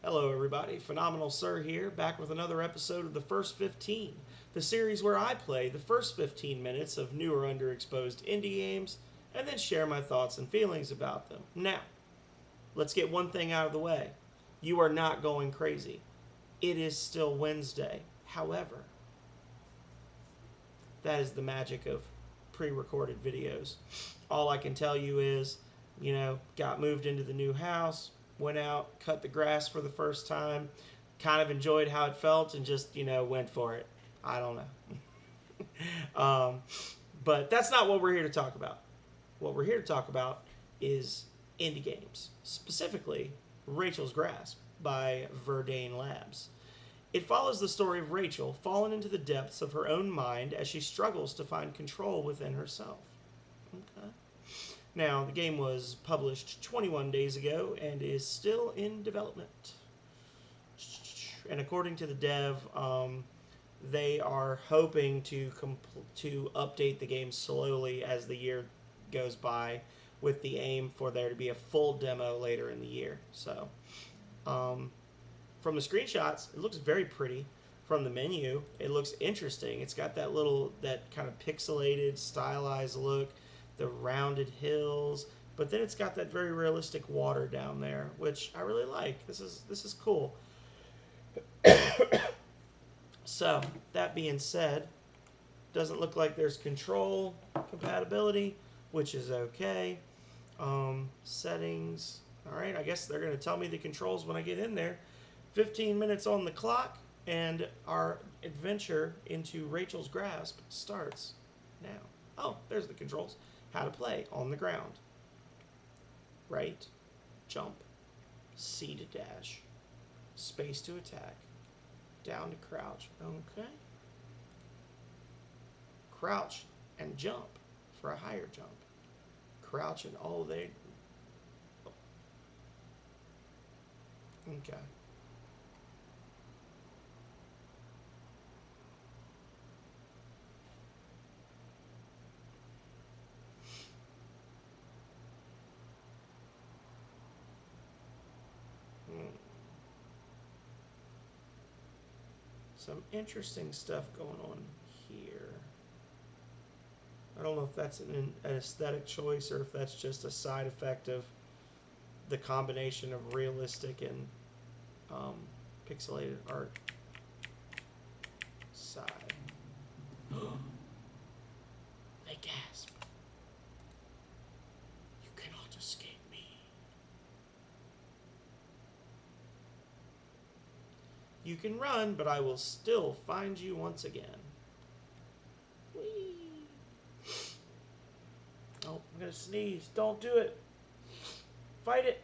Hello, everybody. Phenomenal Sir here, back with another episode of The First 15, the series where I play the first 15 minutes of new or underexposed indie games and then share my thoughts and feelings about them. Now, let's get one thing out of the way. You are not going crazy. It is still Wednesday. However, that is the magic of pre-recorded videos. All I can tell you is, got moved into the new house, went out, cut the grass for the first time, kind of enjoyed how it felt, and just, went for it. I don't know. But that's not what we're here to talk about. What we're here to talk about is indie games, specifically Rachel's Grasp by Verdane Labs. It follows the story of Rachel fallen into the depths of her own mind as she struggles to find control within herself. Okay. Now, the game was published 21 days ago and is still in development. And according to the dev, they are hoping to update the game slowly as the year goes by, with the aim for there to be a full demo later in the year. So, from the screenshots, it looks very pretty. From the menu, it looks interesting. It's got that kind of pixelated, stylized look, the rounded hills, but then it's got that very realistic water down there, which I really like. This is cool. So, that being said, doesn't look like there's control compatibility, which is okay. Settings. All right, I guess they're going to tell me the controls when I get in there. 15 minutes on the clock, and our adventure into Rachel's Grasp starts now. Oh, there's the controls. How to play on the ground. Right, jump, C to dash, space to attack, down to crouch. Okay. Crouch and jump for a higher jump. Crouch and Okay. Some interesting stuff going on here. I don't know if that's an aesthetic choice or if that's just a side effect of the combination of realistic and pixelated art. Side. They gasp. You cannot escape me. You can run, but I will still find you once again. Whee! Oh, I'm gonna sneeze. Don't do it. Fight it.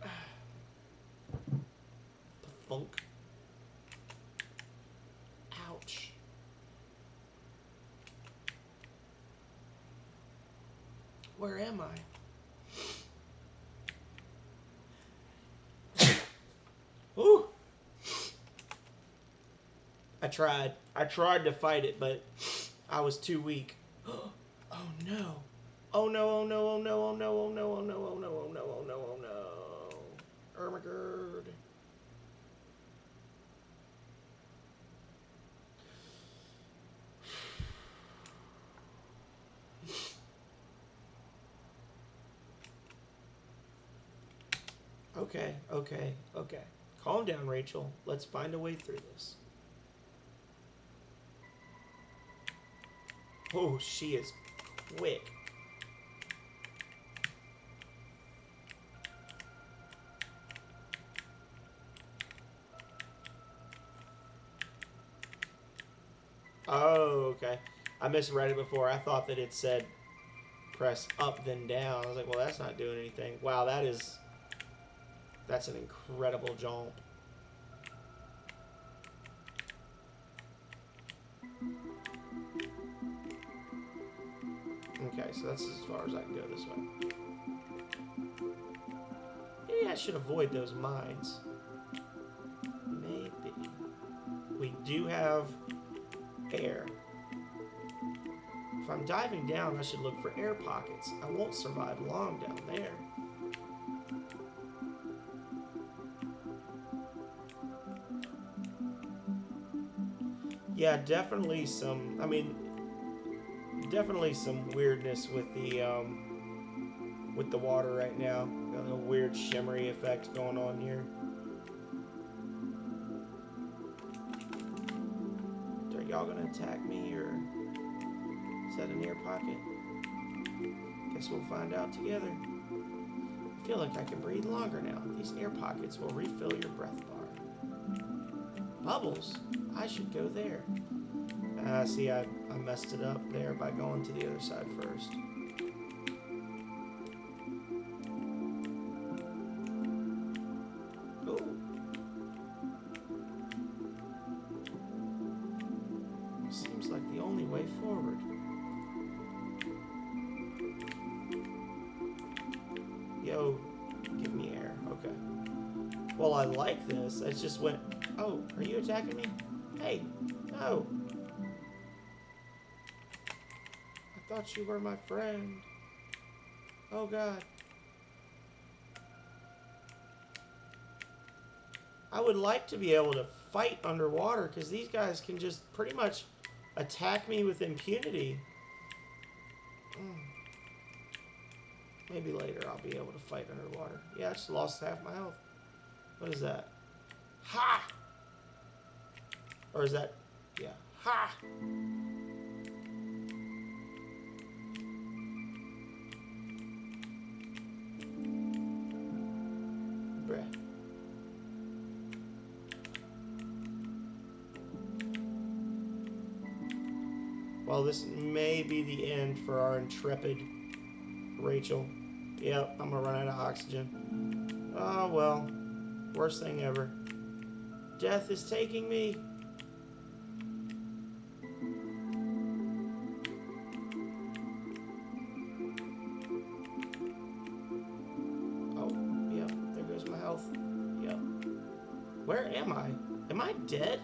The funk. Ouch. Where am I? Ooh. I tried to fight it, but I was too weak. Oh no. Oh no, oh no, oh no, oh no, oh no, oh no, oh no, oh no, oh no, oh no. Ermagerd. Okay. Calm down, Rachel. Let's find a way through this. Oh, she is quick. Oh, okay. I misread it before. I thought that it said press up then down. I was like, well, that's not doing anything. Wow, that's an incredible jump. Okay, so that's as far as I can go this way. Maybe I should avoid those mines. Maybe. We do have air. If I'm diving down, I should look for air pockets. I won't survive long down there. Yeah, definitely some. I mean, definitely some weirdness with the water right now. Got a weird shimmery effect going on here. Are y'all gonna attack me, or is that an air pocket? Guess we'll find out together. I feel like I can breathe longer now. These air pockets will refill your breath bar. Bubbles! I should go there. See, I messed it up there by going to the other side first. Ooh. Seems like the only way forward. Yo, give me air. Okay. Well, I like this. I just went... Oh, are you attacking me? Hey, no. I thought you were my friend. Oh, God. I would like to be able to fight underwater, because these guys can just pretty much attack me with impunity. Maybe later I'll be able to fight underwater. Yeah, I just lost half my health. What is that? Ha! Or is that... Yeah. Ha! Bruh. Well, this may be the end for our intrepid Rachel. Yep, I'm gonna run out of oxygen. Oh, well. Worst thing ever. Death is taking me. Oh, yep. There goes my health. Yep. Where am I? Am I dead?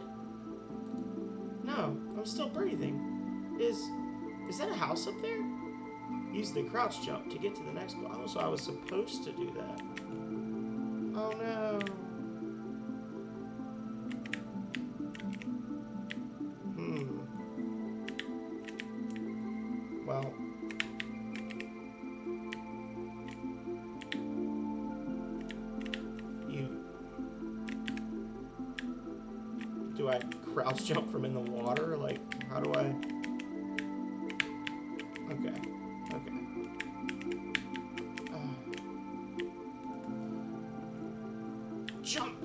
No, I'm still breathing. Is that a house up there? Use the crouch jump to get to the next one. Oh, so I was supposed to do that. Oh no. Well. Do I crouch jump from in the water? Like, how do I... Okay. Okay. Jump!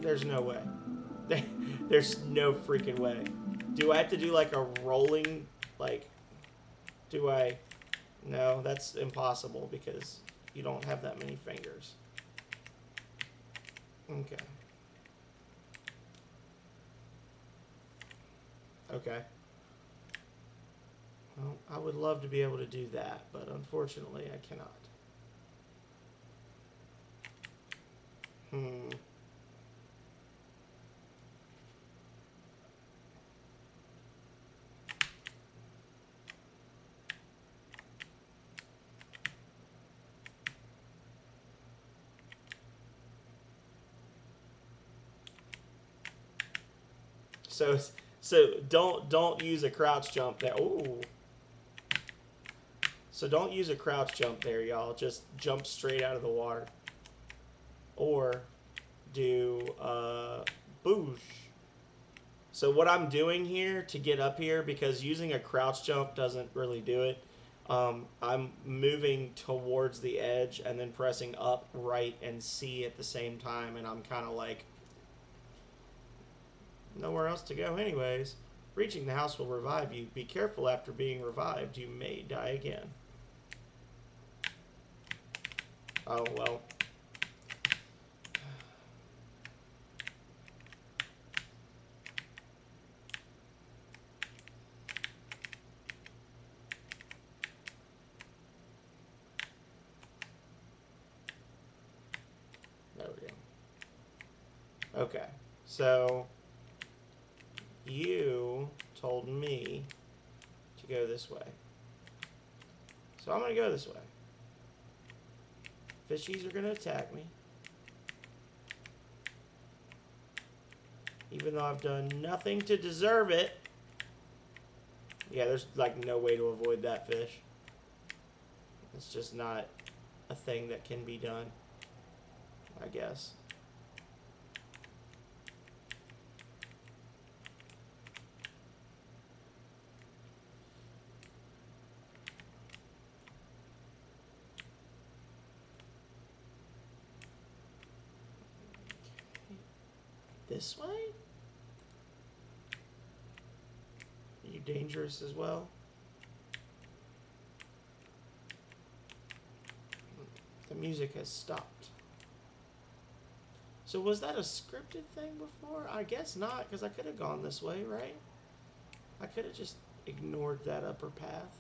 There's no way. There's no freaking way. Do I have to do like a rolling, like, do I... No, that's impossible because you don't have that many fingers. Okay. Okay. Well, I would love to be able to do that, but unfortunately I cannot. So don't use a crouch jump there. Ooh. So don't use a crouch jump there, y'all. Just jump straight out of the water. Or do boosh. So what I'm doing here to get up here, because using a crouch jump doesn't really do it, I'm moving towards the edge and then pressing up, right, and C at the same time, and I'm kind of like nowhere else to go anyways. Reaching the house will revive you. Be careful after being revived. You may die again. Oh, well. There we go. Okay. So, you told me to go this way. So I'm going to go this way. Fishies are going to attack me. Even though I've done nothing to deserve it. Yeah, there's like no way to avoid that fish. It's just not a thing that can be done, I guess. This way? Are you dangerous as well? The music has stopped. So was that a scripted thing before? I guess not, because I could have gone this way, right? I could have just ignored that upper path.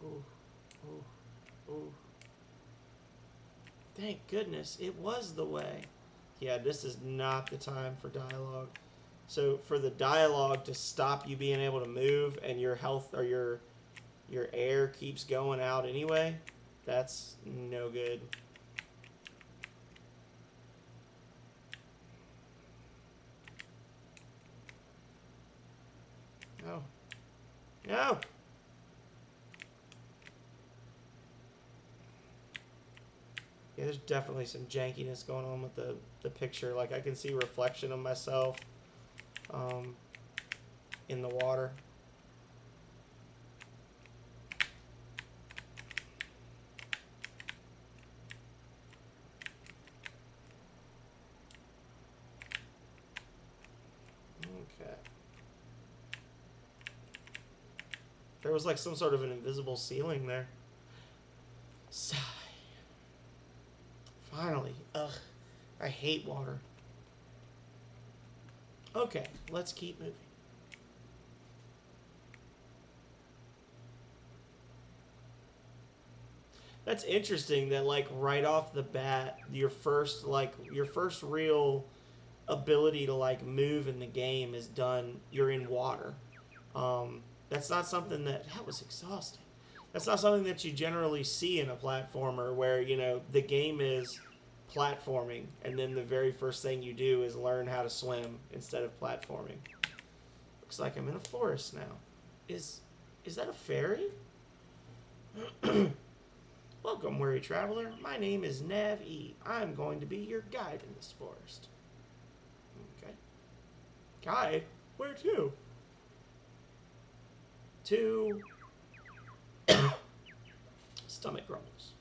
Ooh, ooh, ooh. Thank goodness, it was the way. Yeah, this is not the time for dialogue. So for the dialogue to stop you being able to move and your health or your air keeps going out anyway, that's no good. No. No! Yeah, there's definitely some jankiness going on with the picture. Like, I can see a reflection of myself in the water. Okay. There was like some sort of an invisible ceiling there. Sigh. Finally. Ugh. I hate water. Okay, let's keep moving. That's interesting that like right off the bat, your first real ability to like move in the game is done. You're in water. That's not something that was exhausting. That's not something that you generally see in a platformer where, you know, the game is platforming and then the very first thing you do is learn how to swim instead of platforming. Looks like I'm in a forest now. Is that a fairy? Welcome, weary traveler. My name is Nav E. I'm going to be your guide in this forest. Okay. Guide? Where to? To stomach grumbles.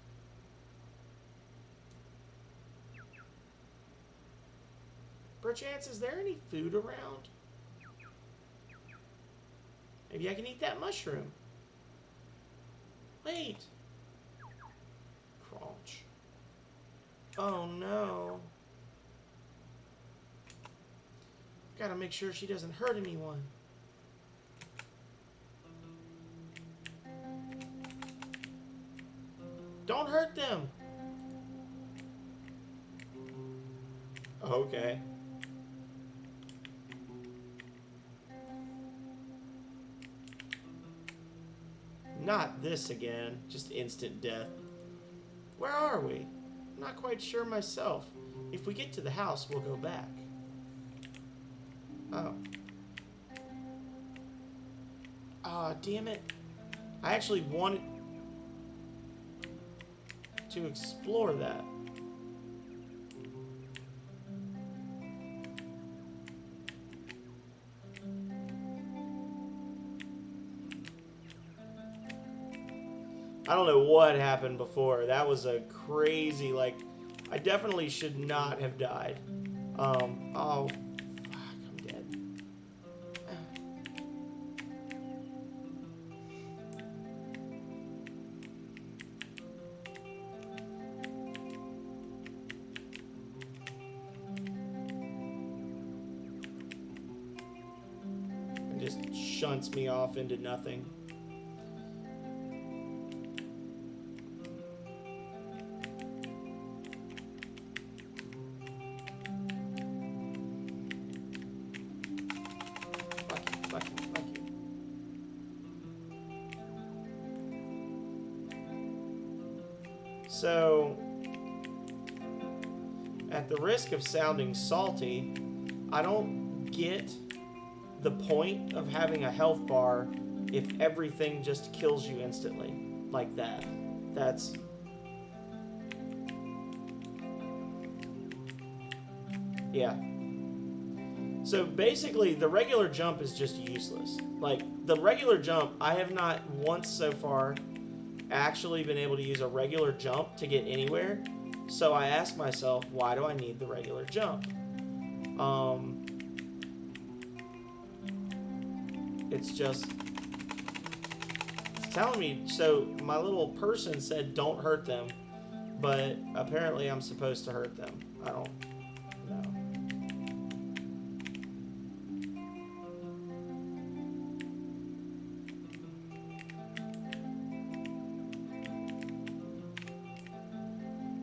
Perchance, is there any food around? Maybe I can eat that mushroom. Wait. Crunch. Oh no. Gotta make sure she doesn't hurt anyone. Don't hurt them. Okay. Not this again. Just instant death. Where are we? I'm not quite sure myself. If we get to the house, we'll go back. Oh. Ah, damn it. I actually wanted to explore that. I don't know what happened before. That was a crazy, like, I definitely should not have died. Oh, fuck, I'm dead. It just shunts me off into nothing. So, at the risk of sounding salty, I don't get the point of having a health bar if everything just kills you instantly like that. That's... yeah. So basically, the regular jump is just useless. Like, the regular jump, I have not once so far actually been able to use a regular jump to get anywhere. So I ask myself, why do I need the regular jump? It's just... it's telling me... so my little person said don't hurt them, but apparently I'm supposed to hurt them. I don't know.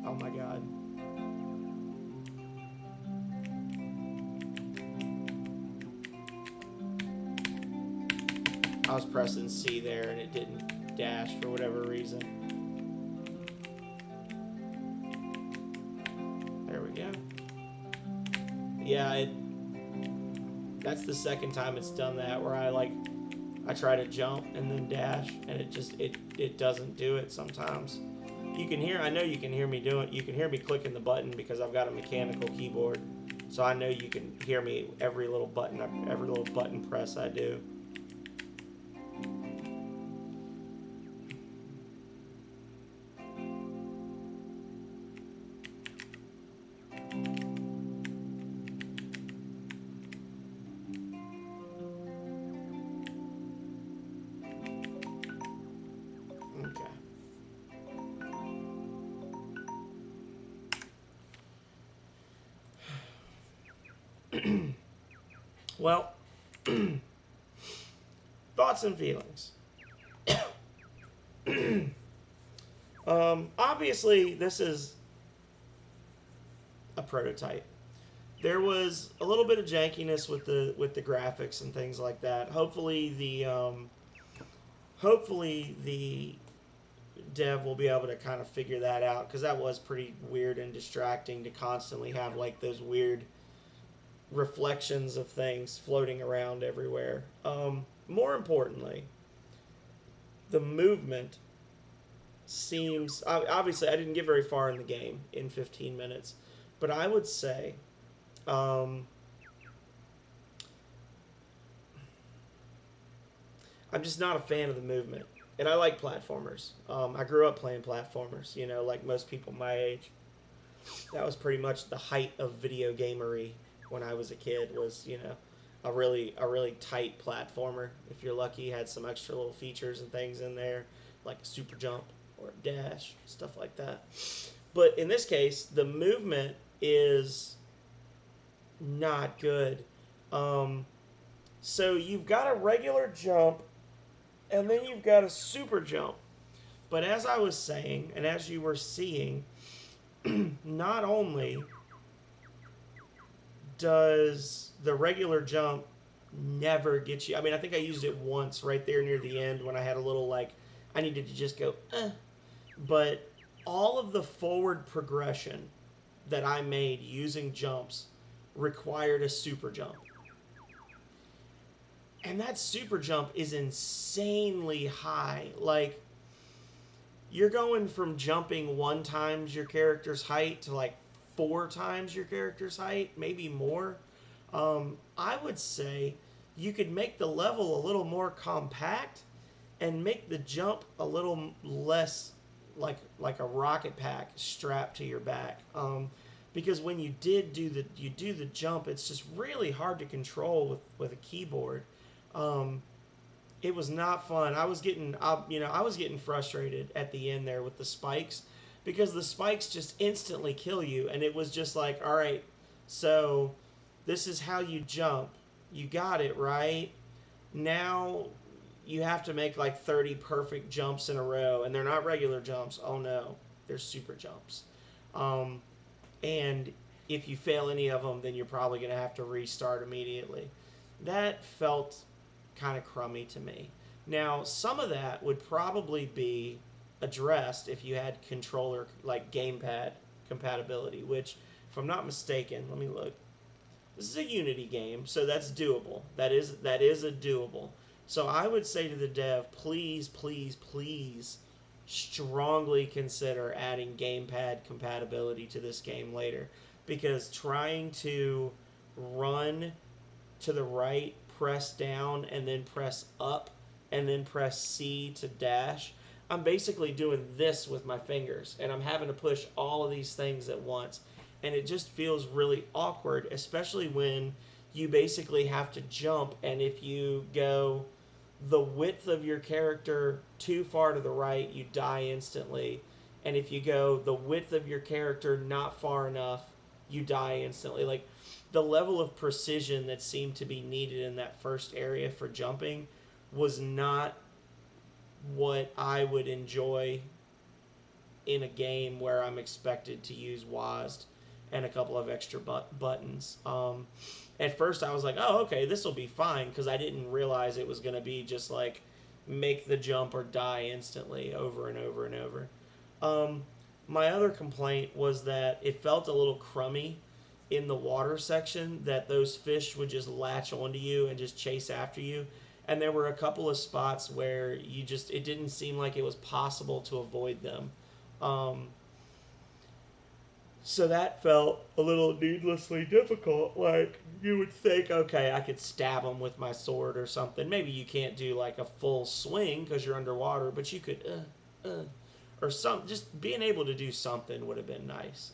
Oh my god. I was pressing C there and it didn't dash for whatever reason. There we go. Yeah, that's the second time it's done that, where I try to jump and then dash, and it doesn't do it sometimes. You can hear, I know you can hear me doing, you can hear me clicking the button because I've got a mechanical keyboard. So I know you can hear me every little button press I do. Well, thoughts and feelings. Obviously, this is a prototype. There was a little bit of jankiness with the graphics and things like that. Hopefully the dev will be able to kind of figure that out, because that was pretty weird and distracting to constantly have like those weird reflections of things floating around everywhere. More importantly, the movement seems... obviously I didn't get very far in the game in 15 minutes, but I would say I'm just not a fan of the movement. And I like platformers. I grew up playing platformers, you know, like most people my age. That was pretty much the height of video gamery when I was a kid, was, you know, a really tight platformer. If you're lucky, had some extra little features and things in there, like a super jump or a dash, stuff like that. But in this case, the movement is not good. So you've got a regular jump, and then you've got a super jump. But as I was saying, and as you were seeing, not only does the regular jump never get you... I mean, I think I used it once right there near the end when I had a little, like, I needed to just go, But all of the forward progression that I made using jumps required a super jump. And that super jump is insanely high. Like, you're going from jumping 1 times your character's height to like 4 times your character's height, maybe more. I would say you could make the level a little more compact and make the jump a little less like a rocket pack strapped to your back. Because when you do the jump, it's just really hard to control with a keyboard. It was not fun. I was getting frustrated at the end there with the spikes, because the spikes just instantly kill you, and it was just like, all right, so this is how you jump. You got it right. Now you have to make like 30 perfect jumps in a row, and they're not regular jumps. Oh no, they're super jumps. And if you fail any of them, then you're probably going to have to restart immediately. That felt kind of crummy to me. Now, some of that would probably be addressed if you had controller, like gamepad compatibility, which if I'm not mistaken, let me look. This is a Unity game, so that's doable. That is a doable. So I would say to the dev, please, please, please, strongly consider adding gamepad compatibility to this game later, because trying to run to the right, press down, and then press up, and then press C to dash. I'm basically doing this with my fingers, and I'm having to push all of these things at once. And it just feels really awkward, especially when you basically have to jump, and if you go the width of your character too far to the right, you die instantly. And if you go the width of your character not far enough, you die instantly. Like, the level of precision that seemed to be needed in that first area for jumping was not what I would enjoy in a game where I'm expected to use WASD and a couple of extra buttons. At first I was like, oh, okay, this will be fine, because I didn't realize it was going to be just like make the jump or die instantly over and over and over. My other complaint was that it felt a little crummy in the water section, that those fish would just latch onto you and just chase after you. And there were a couple of spots where it didn't seem like it was possible to avoid them. So that felt a little needlessly difficult. Like, you would think, okay, I could stab them with my sword or something. Maybe you can't do like a full swing because you're underwater, but you could, or just being able to do something would have been nice.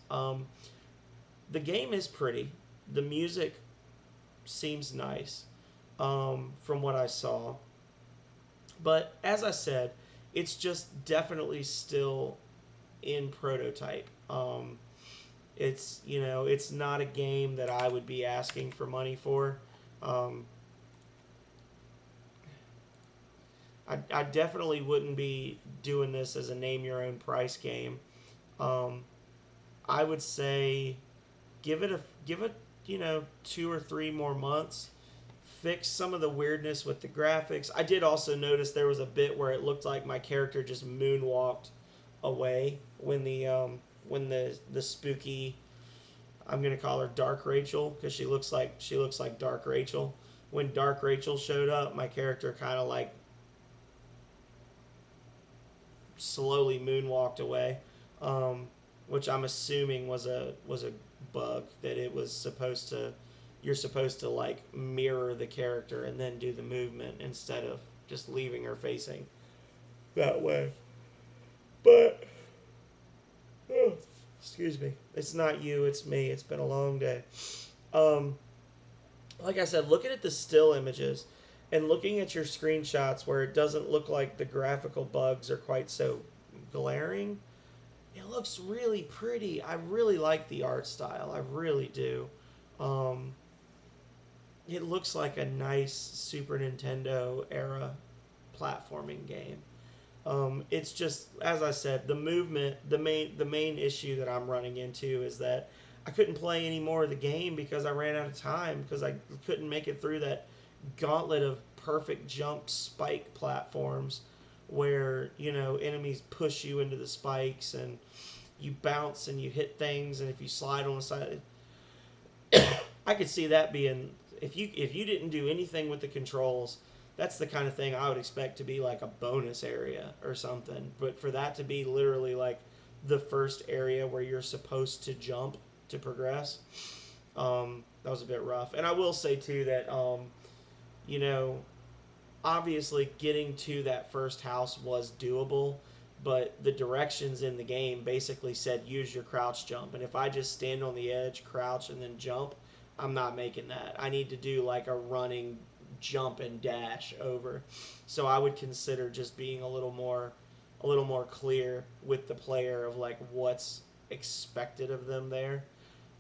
The game is pretty. The music seems nice, from what I saw. But as I said, it's just definitely still in prototype. It's not a game that I would be asking for money for. I definitely wouldn't be doing this as a name your own price game. I would say give it 2 or 3 more months. Fix some of the weirdness with the graphics. I did also notice there was a bit where it looked like my character just moonwalked away when the spooky, I'm gonna call her Dark Rachel because she looks like Dark Rachel. When Dark Rachel showed up, my character kind of like slowly moonwalked away, which I'm assuming was a bug, that it was supposed to, you're supposed to like mirror the character and then do the movement instead of just leaving her facing that way. But excuse me, it's not you, it's me. It's been a long day. Like I said, looking at the still images and looking at your screenshots where it doesn't look like the graphical bugs are quite so glaring, it looks really pretty. I really like the art style. I really do. It looks like a nice Super Nintendo era platforming game. It's just, as I said, the movement. The main issue that I'm running into is that I couldn't play any more of the game because I ran out of time, because I couldn't make it through that gauntlet of perfect jump spike platforms where enemies push you into the spikes and you bounce and you hit things, and if you slide on the side, I could see that being, if you didn't do anything with the controls, that's the kind of thing I would expect to be like a bonus area or something. But for that to be literally like the first area where you're supposed to jump to progress, that was a bit rough. And I will say too that obviously getting to that first house was doable, but the directions in the game basically said use your crouch jump. And if I just stand on the edge, crouch, and then jump, I'm not making that. I need to do like a running jump and dash over. So I would consider just being a little more clear with the player of like what's expected of them there,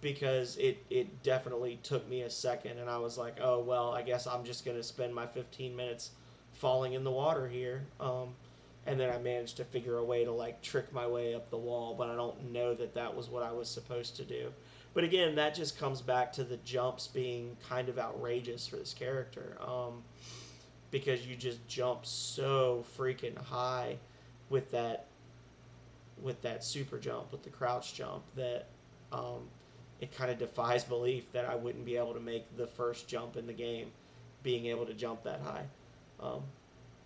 because it definitely took me a second and I was like, oh well, I guess I'm just going to spend my 15 minutes falling in the water here. And then I managed to figure a way to like trick my way up the wall, but I don't know that that was what I was supposed to do. But again, that just comes back to the jumps being kind of outrageous for this character, because you just jump so freaking high with that super jump, with the crouch jump, that it kind of defies belief that I wouldn't be able to make the first jump in the game, being able to jump that high. Um,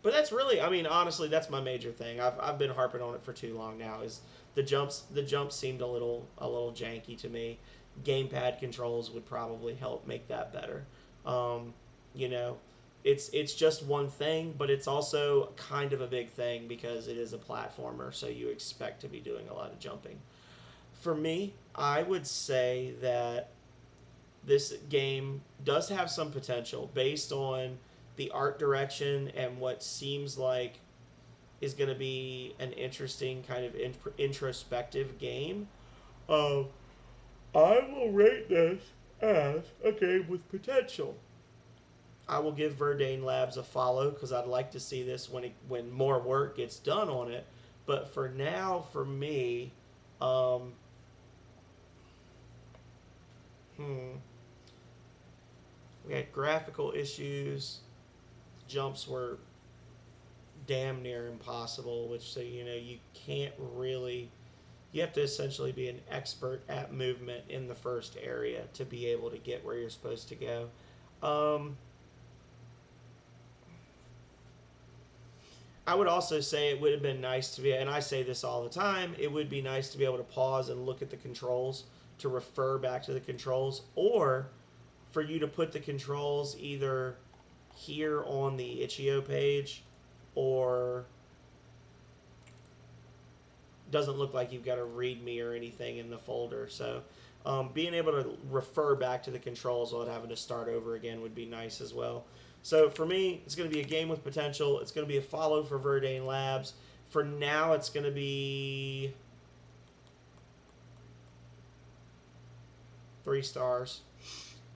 but that's really, I mean, honestly, that's my major thing. I've been harping on it for too long now. Is the jumps seemed a little janky to me. Gamepad controls would probably help make that better. Um, you know, it's just one thing, but it's also kind of a big thing because it is a platformer, so you expect to be doing a lot of jumping. For me, I would say that this game does have some potential based on the art direction and what seems like is going to be an interesting kind of introspective game. Uh, I will rate this as a game with potential. I will give Verdane Labs a follow because I'd like to see this when more work gets done on it. But for now, for me, um, hmm, we had graphical issues. Jumps were damn near impossible, which so you can't really. You have to essentially be an expert at movement in the first area to be able to get where you're supposed to go. Um, I would also say it would have been nice to be, and I say this all the time, it would be nice to be able to pause and look at the controls to refer back to the controls, or for you to put the controls either here on the itch.io page or doesn't look like you've got a readme or anything in the folder. So being able to refer back to the controls without having to start over again would be nice as well. So for me, it's going to be a game with potential. It's going to be a follow for Verdane Labs. For now, it's going to be 3 stars.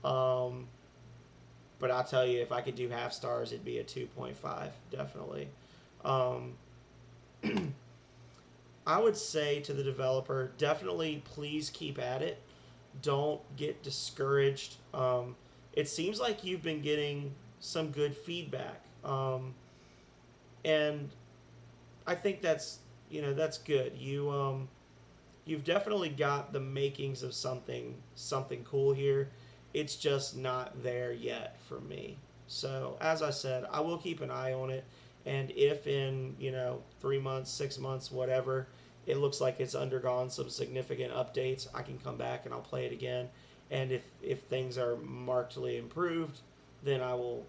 But I'll tell you, if I could do half stars, it'd be a 2.5, definitely. Um, I would say to the developer, definitely please keep at it. Don't get discouraged. It seems like you've been getting some good feedback, and I think that's good. You've definitely got the makings of something cool here. It's just not there yet for me. So as I said, I will keep an eye on it, and if in 3 months, 6 months, whatever, it looks like it's undergone some significant updates, I can come back and I'll play it again. And if things are markedly improved, then I will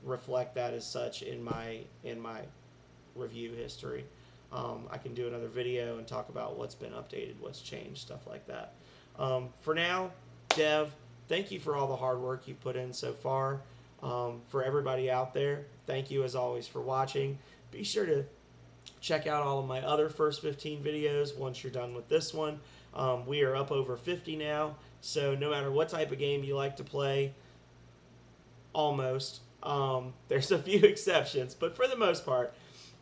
reflect that as such in my review history. I can do another video and talk about what's been updated, what's changed, stuff like that. For now, Dev, thank you for all the hard work you've put in so far. For everybody out there, thank you as always for watching. Be sure to check out all of my other first 15 videos once you're done with this one. We are up over 50 now, so no matter what type of game you like to play, almost. There's a few exceptions, but for the most part,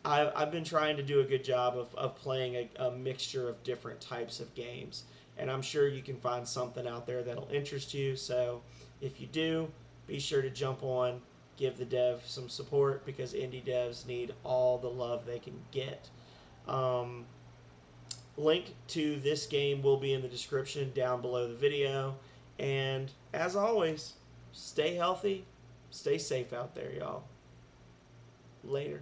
I've been trying to do a good job of playing a mixture of different types of games. And I'm sure you can find something out there that'll interest you. So if you do, be sure to jump on, give the dev some support because indie devs need all the love they can get. Um, Link to this game will be in the description down below the video. And as always, stay healthy, stay safe out there, y'all. Later.